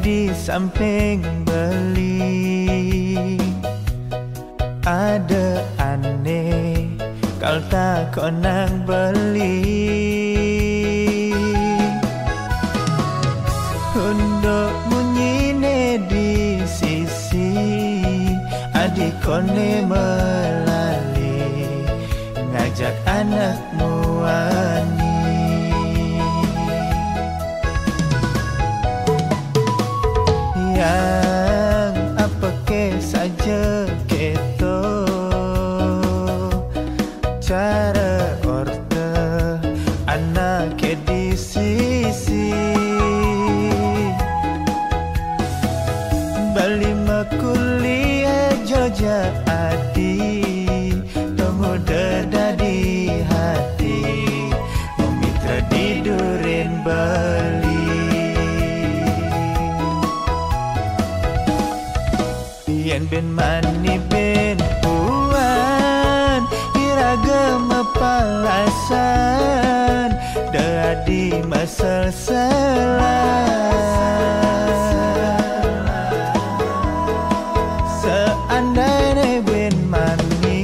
di samping beli. Ada aneh kal tak konang beli. Untuk munyine di sisi adik kone melali ngajak anakmu wani. Yang apa ke saja keto cara orte anak ke di sisi bali makuliah Jogja adi tunggu dada di hati memitra di Duren Bali. Yen ben mani ben puan iragam palasan dadi masal seandainya ben mani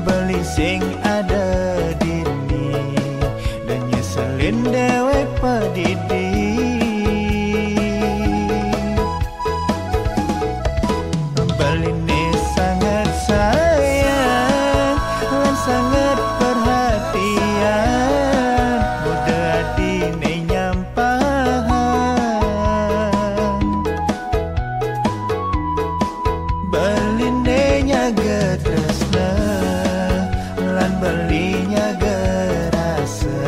beli sing ada dini dan nyeselin dewek pedidi. Sangat perhatian mudah dine nyampahan beline nyaga tresna lan belinya gerasa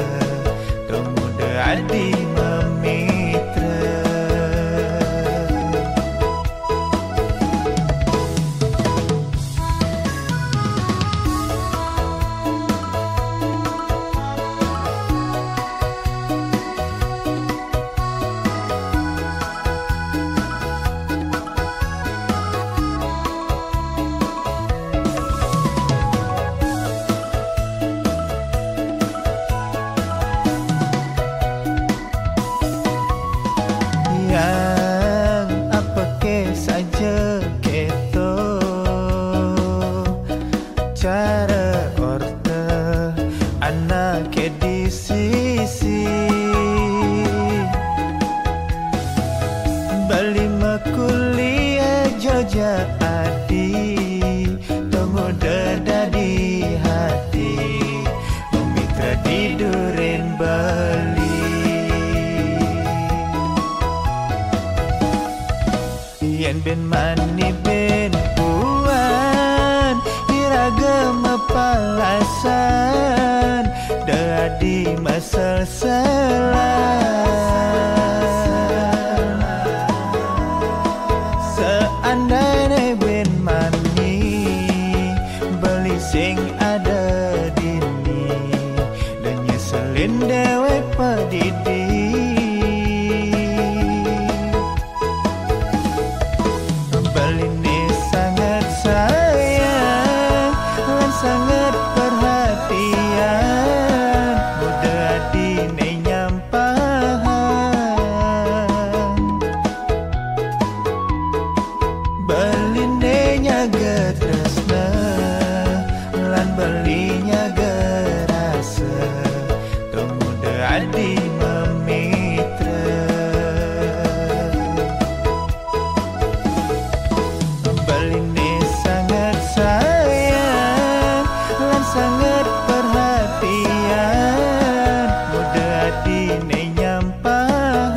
tuh mudah adi memitra. Yang apa ke saja keto cara orte anak ke di sisi bali makuliah Jogja adi tunggu dada di hati memitra di Duren Bali. Yen ben mani ben puan iragam palasan dadi masal seandainya ben mani beli sing ada dini dan nyeselin dewek pedidi. Beline sangat sayang dan sangat perhatian mudah dine nyampahan beline nyaga tresna lan belinya gerasa tuh mudah adi memitra. Beline sangat sayang dan sangat perhatian mudah dine nyampahan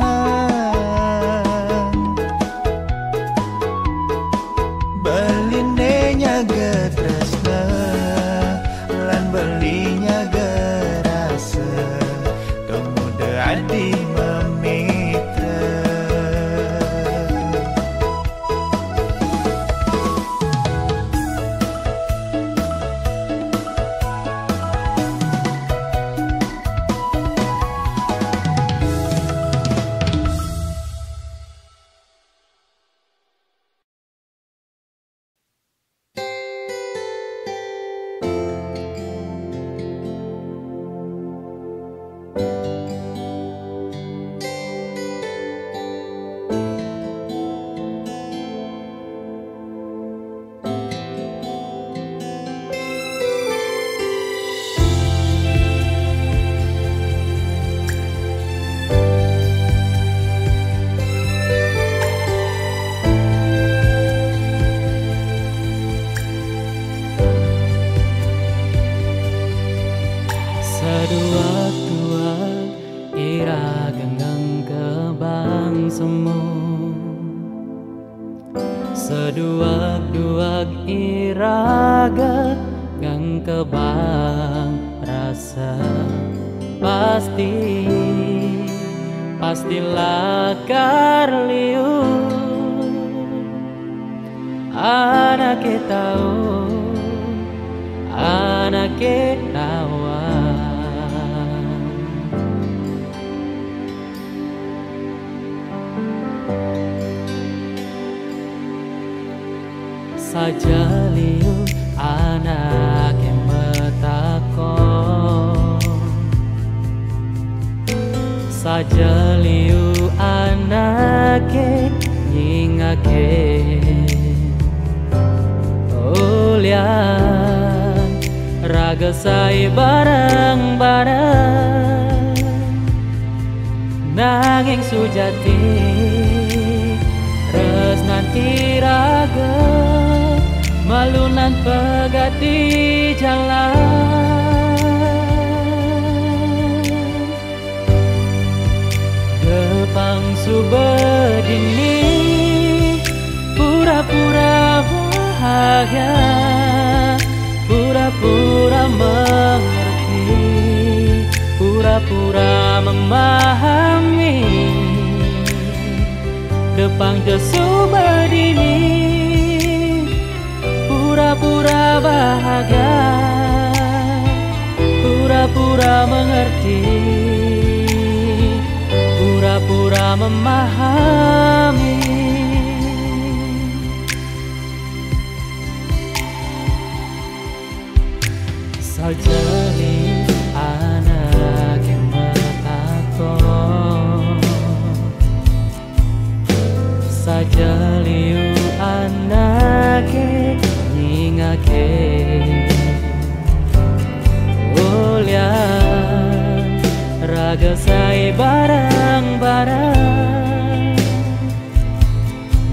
Seduak-duak iraga kang kebang rasa pastilah karliu anake tahu anake tawan saja liu anak yang metakon saja liu anake nyingake ulian raga sai bareng-bareng nanging sujati resnan iraga malunan pegat di jalan Gepang subedini pura-pura bahagia pura-pura mengerti pura-pura memahami Gepang subedini pura-pura bahagia pura-pura mengerti pura-pura memahami sajali anak yang metakon sajali anak nyingake ulian raga sai bareng-bareng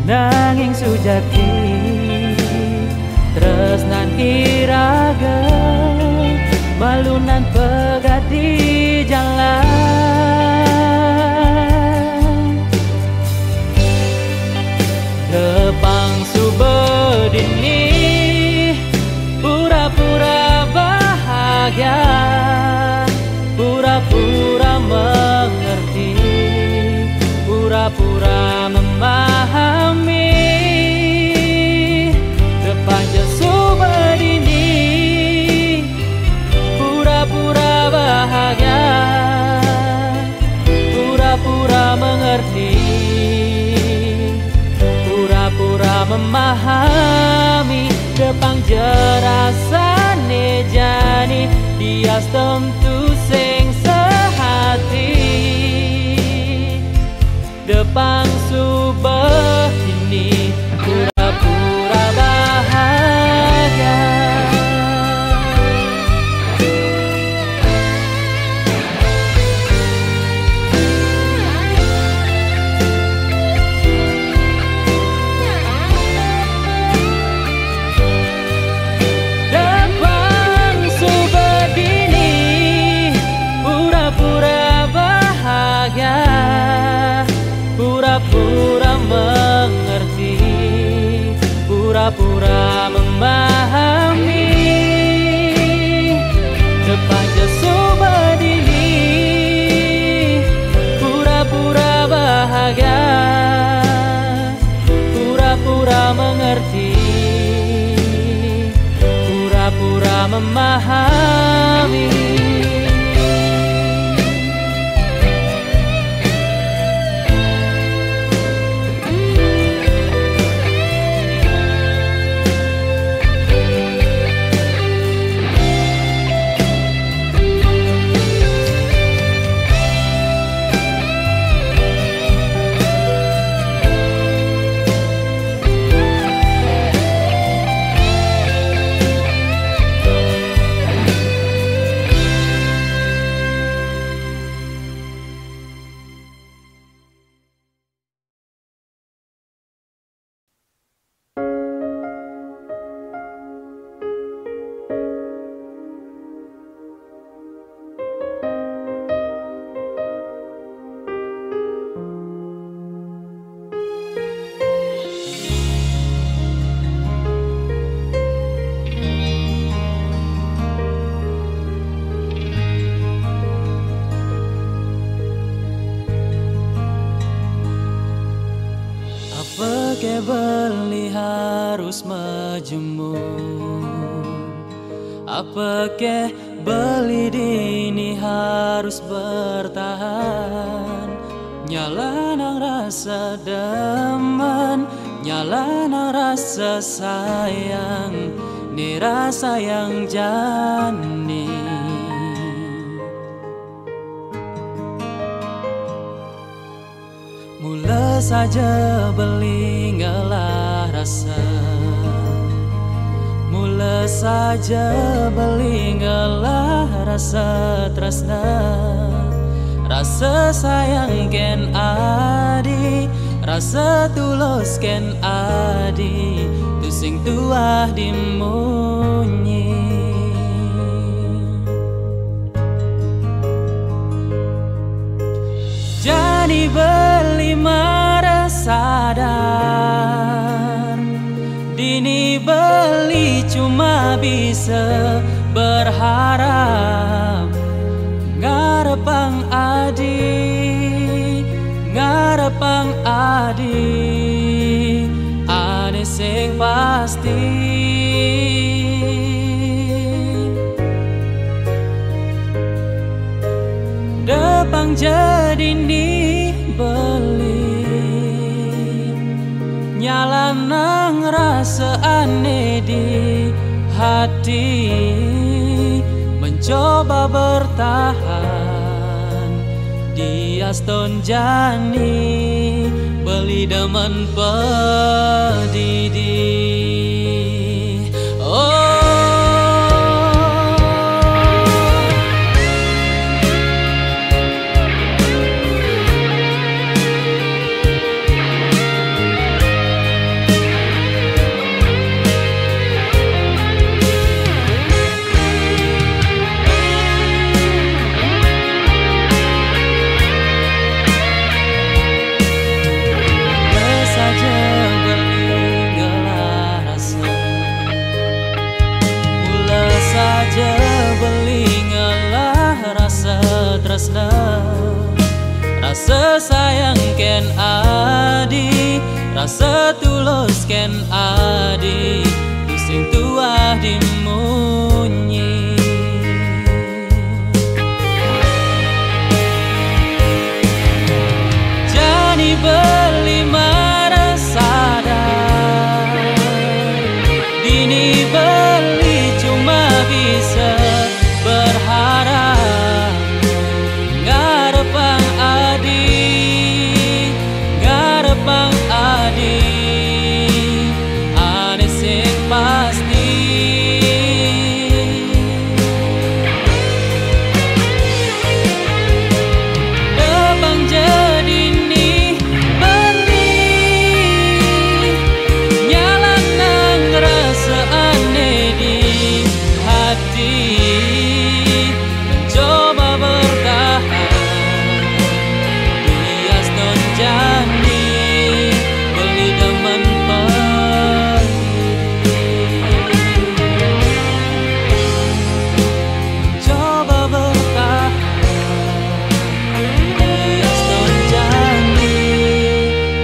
nanging sujati tresnan iraga malunan pegat di jalan Gepang subedini pura-pura bahagia pura-pura mengerti pura-pura memahami Gepang subedini pura-pura bahagia pura-pura mengerti pura-pura memahami Gepang jerasane jani dia tentu sing sehati Gepang subedini pura-pura bahagia pura-pura mengerti pura-pura memahami Gepang subedini pura-pura bahagia pura-pura mengerti pura-pura memahami beli harus majemuk, apa ke beli dini harus bertahan. Nyala nang rasa demen, nyala nang rasa sayang, ni rasa yang jani. Mula saja beli ngalah rasa, mula saja beli ngalah rasa tresna. Rasa sayang ken adi, rasa tulus ken adi, tu sing tuah dimunyi. Jadi beli marah sadar, dini beli cuma bisa berharap. Ngarepang adi, ngarepang adi, ane sing pasti. Depang jadi nih beli, nyala nang rasa aneh di hati, mencoba bertahan di aston jani, beli demen pedidi. Rasa sayang ken adi, rasa tulus ken adi, tu sing tuah dimunyi. Jadi beli marah sadar, dini beli cuma bisa berharap. Ngarepang adi, ngarepang adi, ane sing pasti. Depang jadi nih beli, nyala nang rasa aneh di hati, mencoba bertahan di aston jani, beli demen pedidi. Mencoba bertahan di aston jani,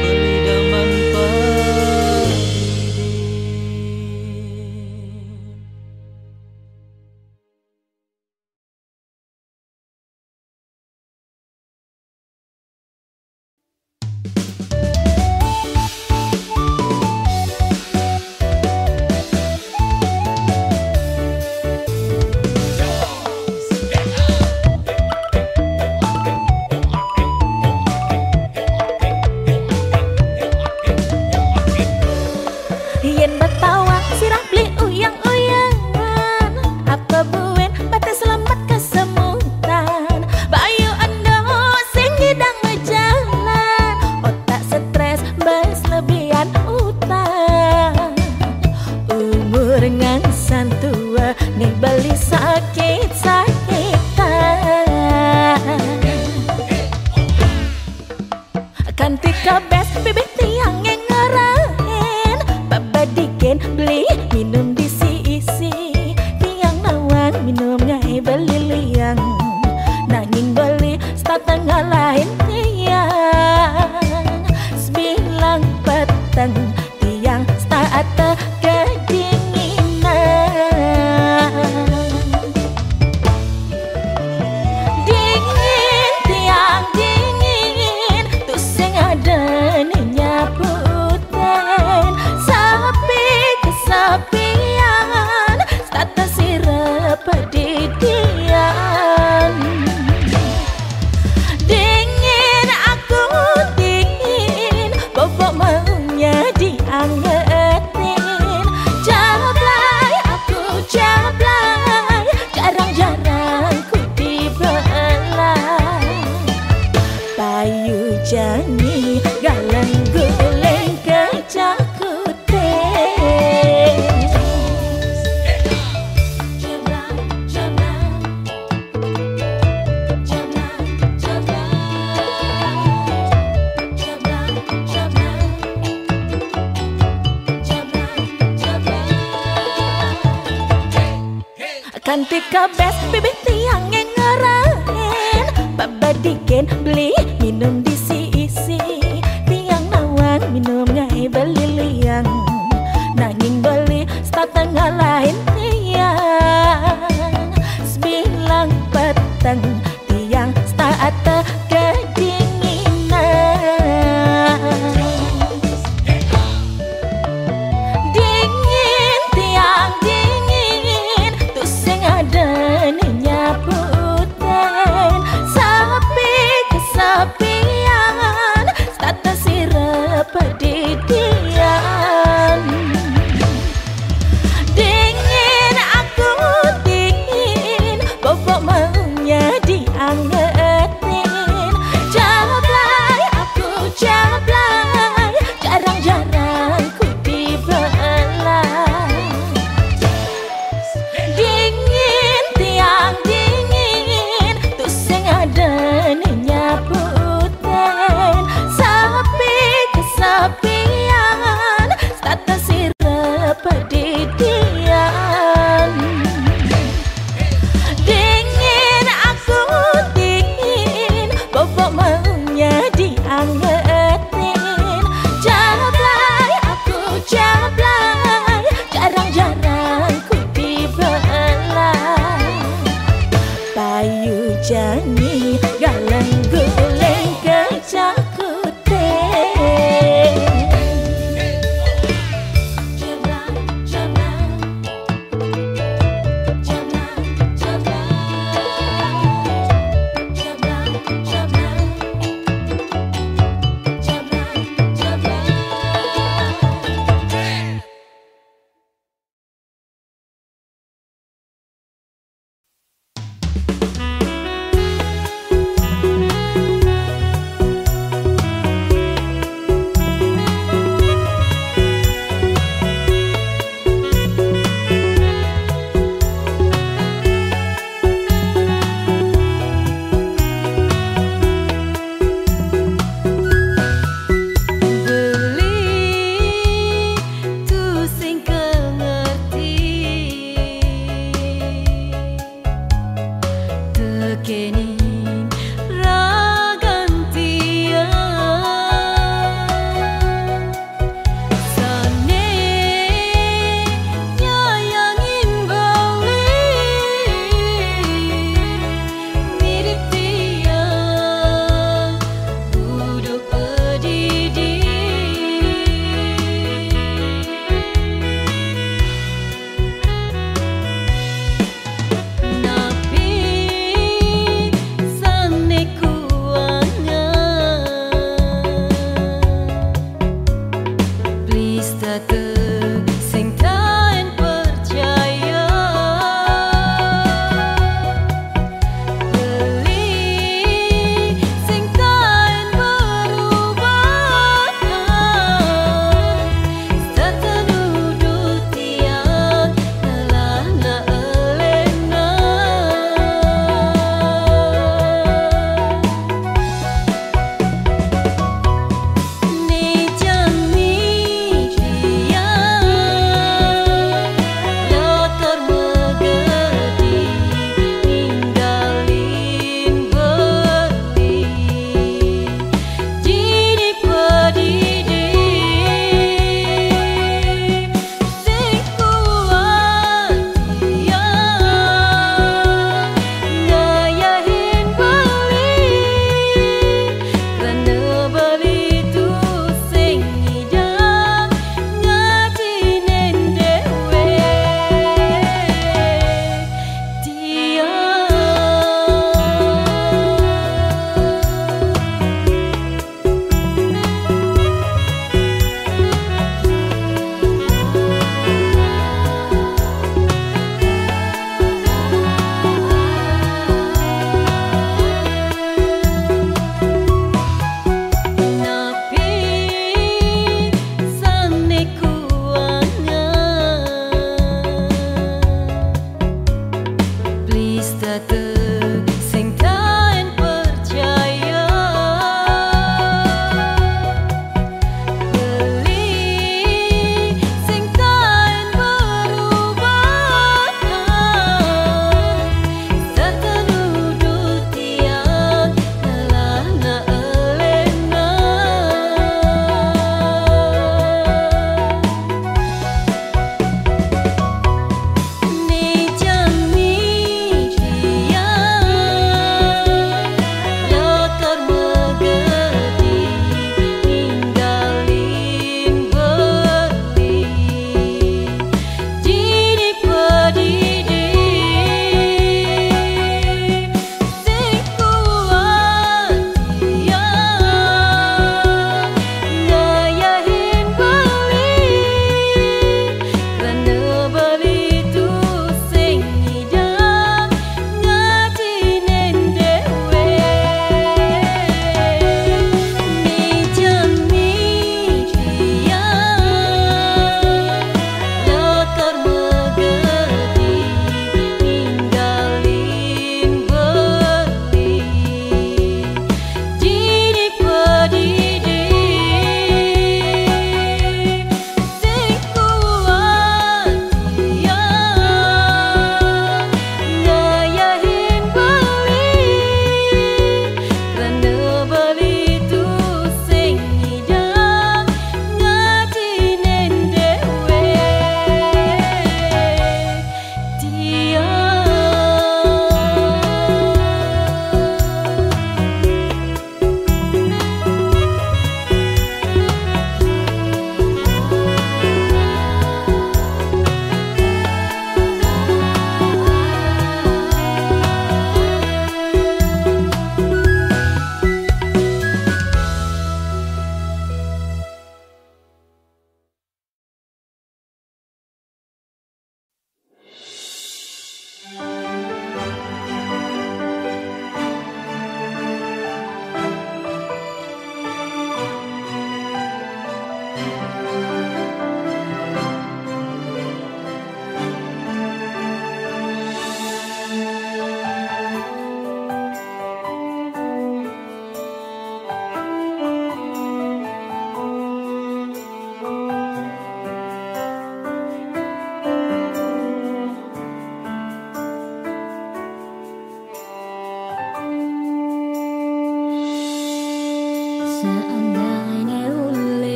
beli demen pedidi. Yen betawa sirah beli uyang-uyangan, apa buen bate selamat kesemutan. Bayu ando sing ngidang ngejalan, otak stres bes lebihan utang. Umur ngansan tua nih beli sakit-sakitan. Kanti kabes bibit tiang yang ngerahin, babadi ke saat kedinginan. Dingin tiang dingin tuh sing adane nyaputan, sepi kesepian status sirep padidian. Dingin aku dingin, bobok maunya diangetin. Jablay aku jablay, jarang-jarang ku dibelai. Payu jani galeng guleng kejakute. Kanti kabes bibit tiang ngerain, babadiken beli minum diisi-isi. Tiang nawang minum ngai beli liang, nanging beli setengah lain tiang. Sembilang petang tiang saat kedinginan. Dingin tiang dingin tuh sing adane nyaputan, sepi kesepian status sirep padidian.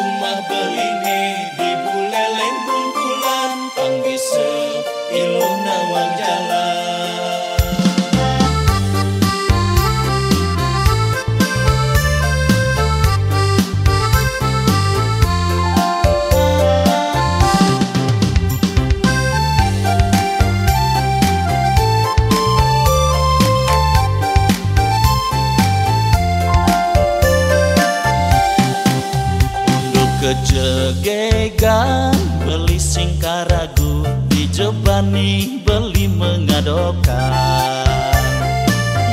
umah beline di buleleng bungkulan panggise iluh nawang jalan. Kejegegan beli singkaragu dijebani beli mengadokan.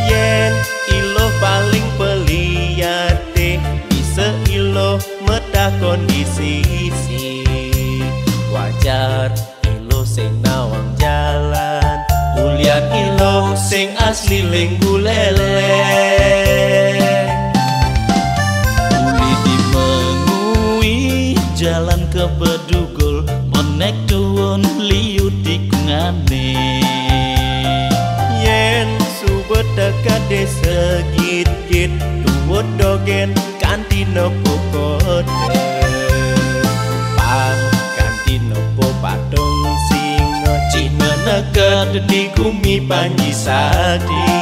Yen iloh paling peliate bisa iloh metah kondisi wajar iloh sing nawang jalan ulian iloh sing asli lenggu leleng. Jalan ke Bedugul monek tuwun liu tikungane. Yen subet dekat desa git-git tuwut dogen kanti nopo kode. Pang kanti nopo patung singo Cina neged di gumi panji sadi.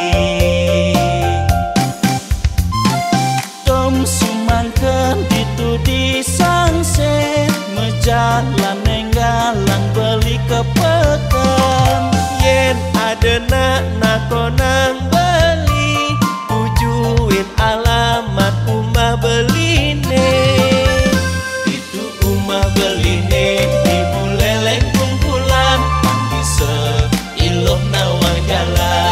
Tom sumangken ditudi sangset mejalan nenggalang beli kepekan. Yen adena nakonang beli tujuin alamat umah beline. Itu umah beline di buleleng kumpulan bisa iloh nawang jalan.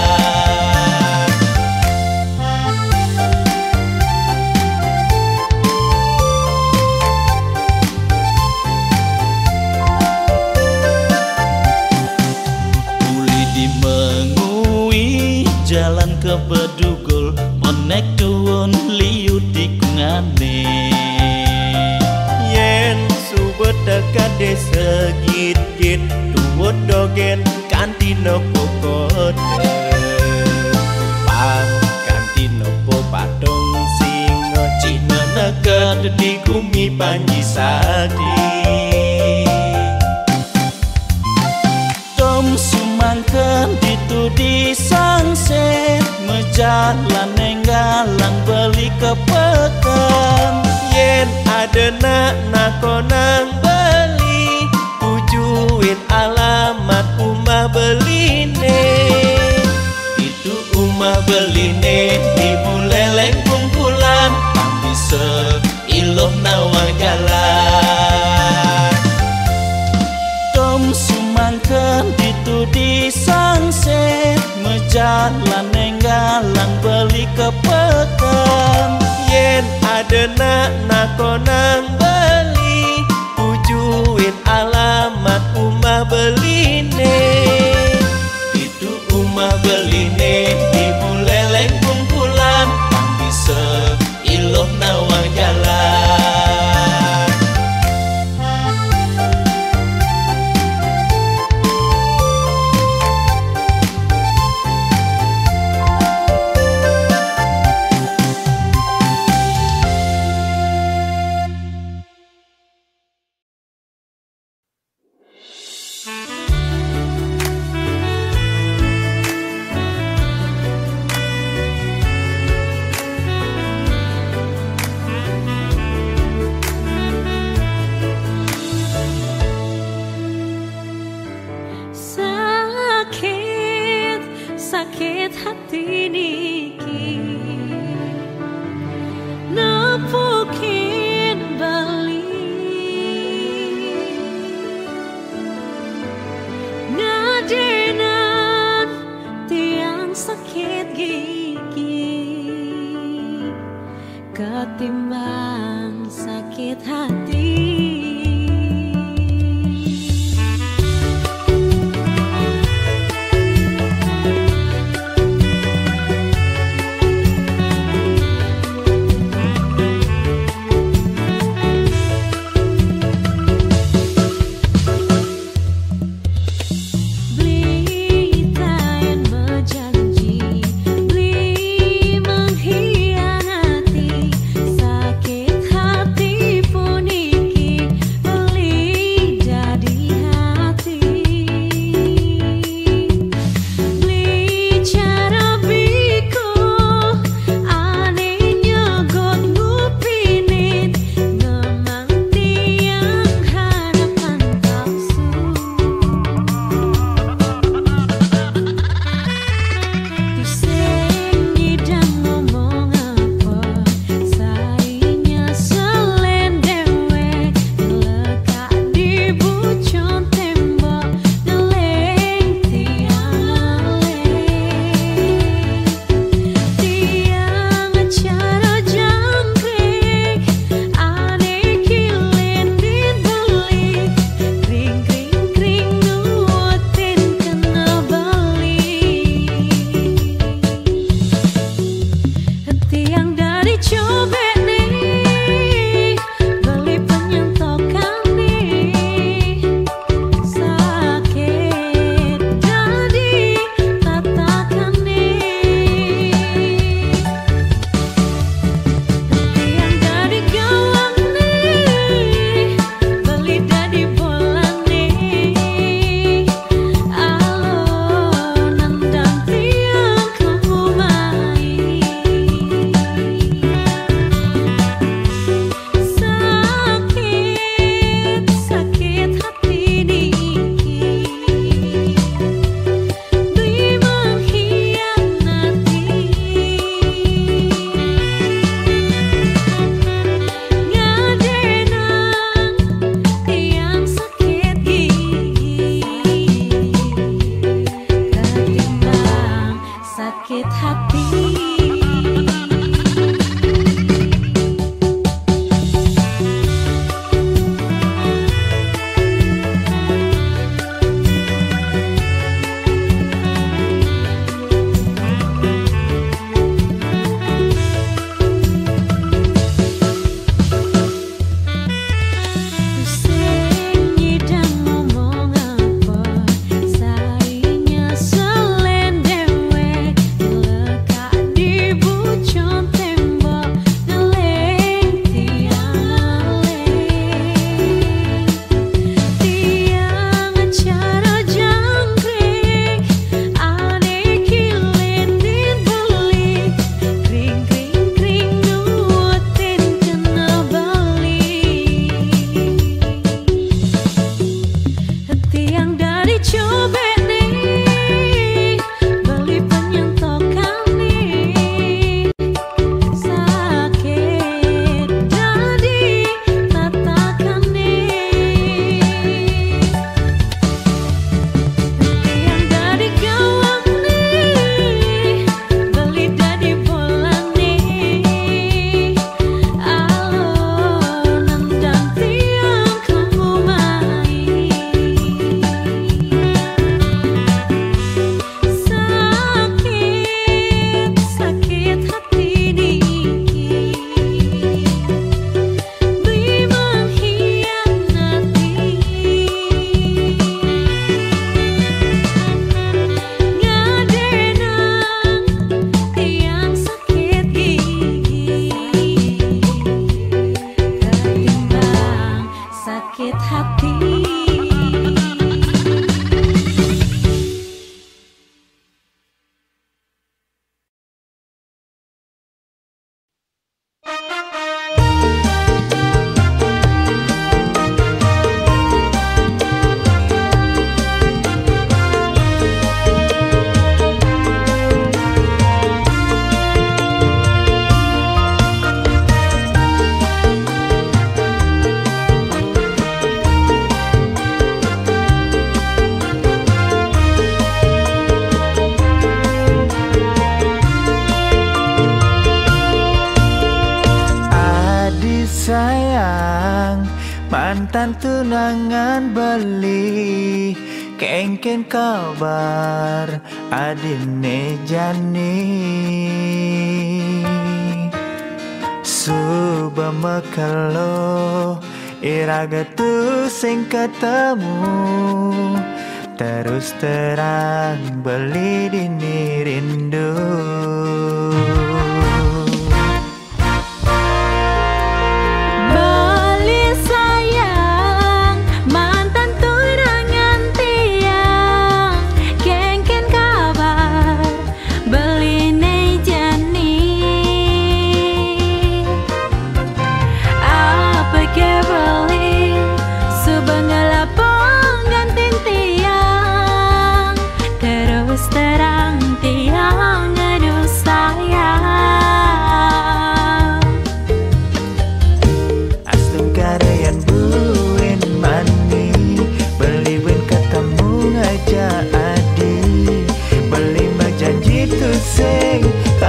Jalan ke Bedugul monek tuwun liu tikungane. Yen subet dekat desa git-git tuwut dogen kanti nopo kode. Pang kanti nopo patung singo Cina neged di gumi panji sadi. Tom sumangken ditudi sangset mejalan nenggalang beli kepekan. Yen adena nakonang beli tujuin alamat umah beline. Itu umah beline di buleleng kumpulan bisa iloh nawang jalan. Tom sumangken ditudi sangset mejalan nenggalang beli kepekan. Yen adena nakonang beli tujuin alamat umah beline. Itu umah beline di buleleng kumpulan bisa iloh nawang jalan. Sakit hati niki nepukin bali ngadenan tiang sakit gigi ketimbang sakit hati. Sakit hati pun mantan tunangan beli kengken kabar adine jani suba makalo iraga tu sing ketemu terus terang beli dini rindu.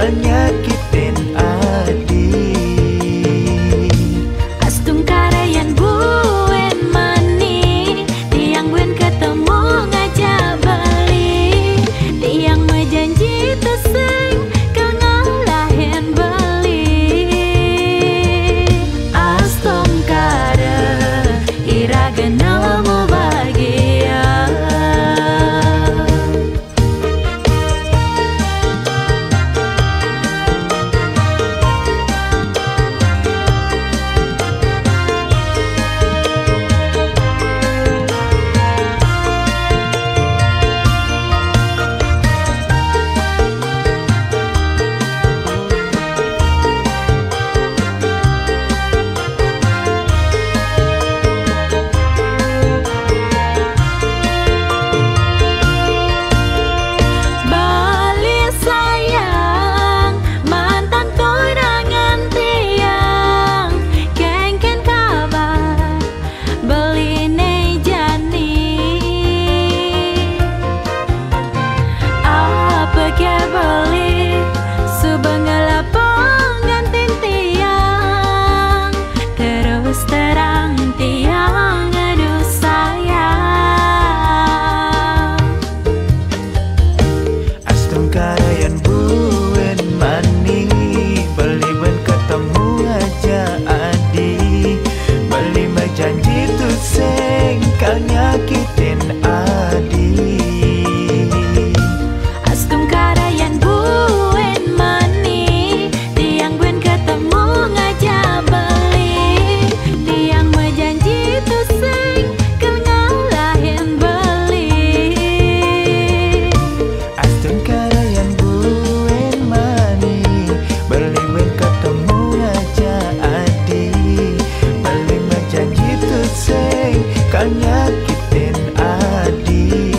Nyakitin adi Astung karayan buen mani tiang buen ketemu ngajak beli tiang mejanji tesing kau ngalahin beli Astung kara iraga nemu bahagia nyakitin adi Astung karayan buen mani tiang buen ketemu ngajak beli tiang mejanji tusing kau ngalahin beli Astung karayan buen mani beli buen ketemu ngajak adi beli mejanji tusing kau nyakitin adi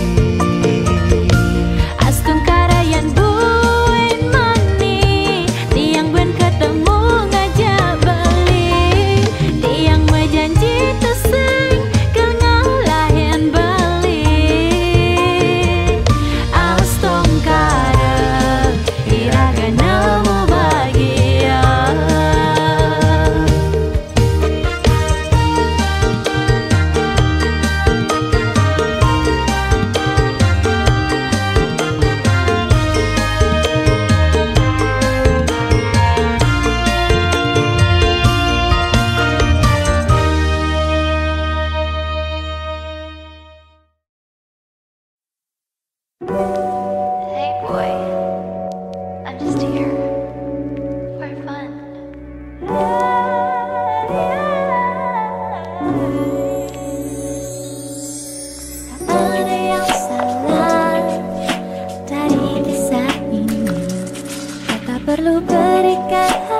Astung karayan buen mani tiang buen ketemu ngajak beli tiang mejanji tusing kau ngalahin beli Astung kara iraga nemu bahagia Hey boy, I'm just here for fun. Tak ada yang salah dari kisah ini. Kau tak perlu berikan